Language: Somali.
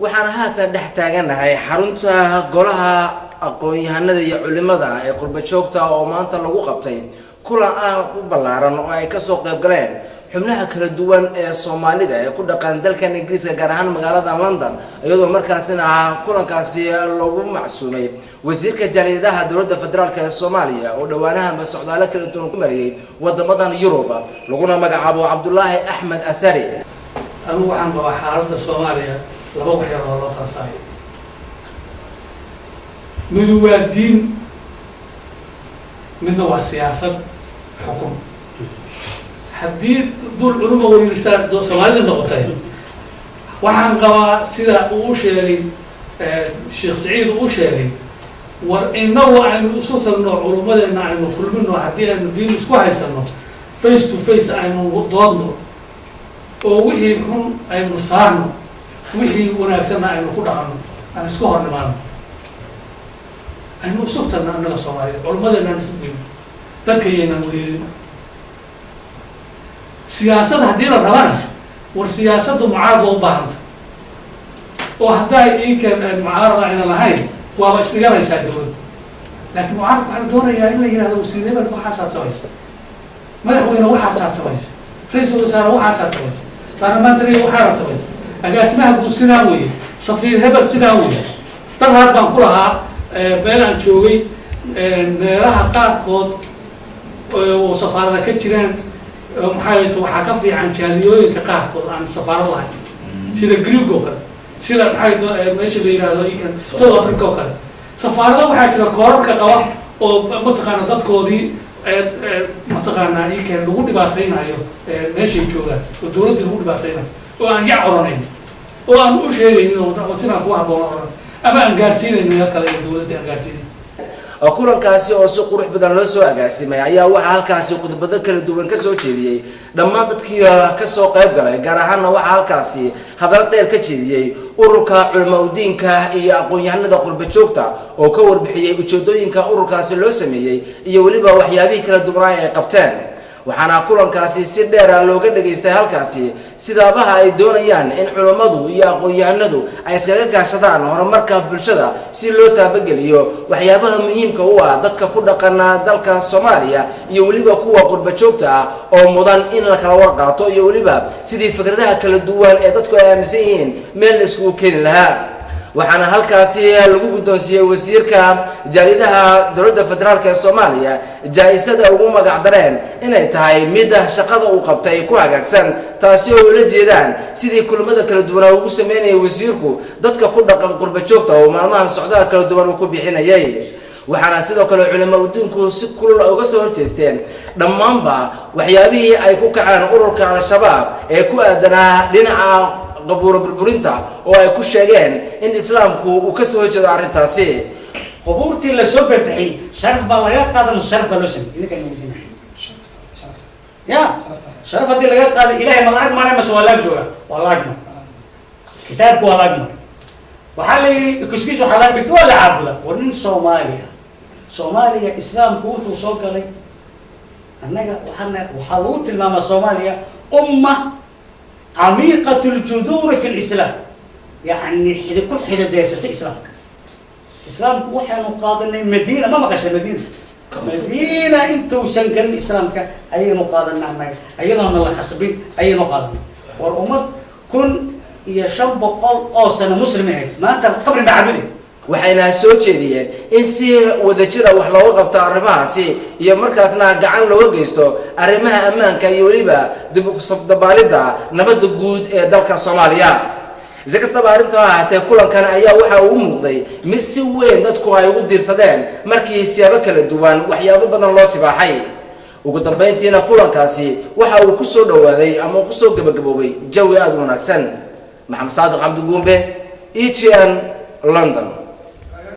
waxaan haatan dhex taaganahay xarunta golaha aqoon-yahanada iyo culimada ee qurba joogta oo maanta lagu qabtay kulan aan u ballaaran oo ay ka soo qayb galeen xubnaha kala duwan ee Soomaalida ee ku dhaqan dalkan Ingiriiska gaar ahaan magaalada London iyadoo markaasina kulankaasi lagu macsuumay wasiirka jaaliyadaha dowladda federaalka ee Soomaaliya oo dhawaanaha socdaalo kala duwan ku mariyay wadamadan Yurub laguna magacaabo Cabdullaahi Axmed Asari anu waxaan qabaa xaaladda Soomaaliya laba waxyaalood loo qasay midu waa diin midna waa siyaasad xukum haddii dul culumma weydiisaan Soomaalida noqotay waxaan qabaa sida uu sheegay Sheekh Saciid uu sheegay war innagu aynu isu tagno culumadeena aynu kulmino haddii aynu diin isku haysano face to face aynu doodno oo wixii xun aynu saarno wixii wanaagsan aynu ku dhaqanno aan isku hornimaano aynu isu tagno annaga Soomaalida culumadeena isu geeyno dadka yeena mudirin siyaasadda haddii la rabana war siyaasaddu mucaarada u baahanta oo hadday iinkan mucaarada ayna lahayn waaba isdhiganaysaa dowladda laakiin mucaaradka waxaa la doonayaa in la yidhahdo wasiir hebel waxaasaad samaysa madaxweyne waxaasaad samaysa ra-iisul wasaare waxaasaad samaysa baarlamaantariga waxaad samaysa agaasimaha guud sidaa weeye safiir hebel sidaa weeye dad haad baan ku lahaa meel aan joogay meelaha qaarkood oo safaarada ka jiraan waxaa ka fiican jaaliyooyinka qaarkood aan safaarad lahayn sida Greek oo kale sida meesha la yiraahdo South Africa oo kale safaarada waxaa jira koorarka qaba oo mataqaana dadkoodii mataqaana iyaga lagu dhibaataynayo meeshay joogaan oo dawladda lagu dhibaataynayo oo aan yac oranayn oo aan u sheegaynin oo sidaan ku habboon ama aan gaarsiinayn meel kale ee dawladda aan gaarsiinayn kulankaasi oo si qurux badan loo soo agaasimay ayaa waxa halkaasi khudbado kala duwan ka soo jeediyay dhammaan dadkii ka soo qayb galay gaar ahaan waxa halkaasi hadal dheer ka jeediyay ururka culimada iyo aqoon-yahanada qurba joogta oo ka warbixiyay ujeedooyinka ururkaasi loo sameeyay iyo waliba waxyaabihii kala duwan ay qabteen waxaana kulankaasi si dheer looga dhageystay halkaasi sidaabaha ay doonayaan in culimadu iyo aqoon-yahanadu ay iskaga gaashadaan horumarka bulshada si loo taabageliyo waxyaabaha muhiimka u ah dadka ku dhaqan dalka Soomaaliya iyo waliba kuwa qurba joogta ah oo mudan in la kala warqaato iyo waliba sidii fikradaha kala duwan ee dadku ay aaminsan yihiin meel la isku keeni lahaa waxaana halkaasi lagu guddoonsiiyay wasiirka jaaliyadaha dowladda federaalka ee Soomaaliya jaaisada ugu magac dareen inay tahay mid shaqada uu qabtay ku hagaagsan taasi oo la jeedaan sidii kulamada kala duwan ugu sameeyay wasiirku dadka ku dhaqan qurba joogta oo maalmaha socdaal kala duwan uu ku bixinayay waxaana sidoo kale culimadu si kulul uga soo horjeesteen dhammaanba waxyaabihii ay ku kacaan ururka al-shabaab ee ku aadanaa dhinaca qabuur burburinta oo ay ku sheegeen in islaamku uu ka soo jeedo arintaasi qabuurtii la soo barbixay sharaf baa laga qaadan sharaf baa loo sameeyay idinka muujina ya sharaf hadii laga qaaday ilaahay malaa'ig maana ma soo laag jooga wallahi kitaabku wallahi waxa la kuskiisu xalaal bigto wala caabuda warin Soomaaliya islaamku wuxuu soo galay annaga waxa lagu tilmaamaa Soomaaliya umma عميقة الجذور في الإسلام يعني كل حدا دايسة إسلام وحنا مقاضنا مدينة ما بقاش مدينة أنت وشنقل الإسلام أي مقاضنا معي أيضا الله حسبين أي مقاضنا والأمة كن يشب قال أنا مسلم هيك ما أنت قبل بعبدي waxayna soo jeediyeen in si wada jir ah wax looga qabto arrimahaasi iyo markaasna gacan looga geysto arrimaha ammaanka iyo waliba dib u soo dabaalida nabadda guud ee dalka Soomaaliya inkastaba arrinta haatee kulankan ayaa waxa uu muuqday mid si weyn dadku ay ugu diirsadeen markii siyaabo kala duwan waxyaabo badan loo tibaaxay ugu dambeyntiina kulankaasi waxa uu ku soo dhawaaday ama ku soo gabagaboobay jawi aad u wanaagsan Maxamed Saadiq Cabdi Guumbe ETN London.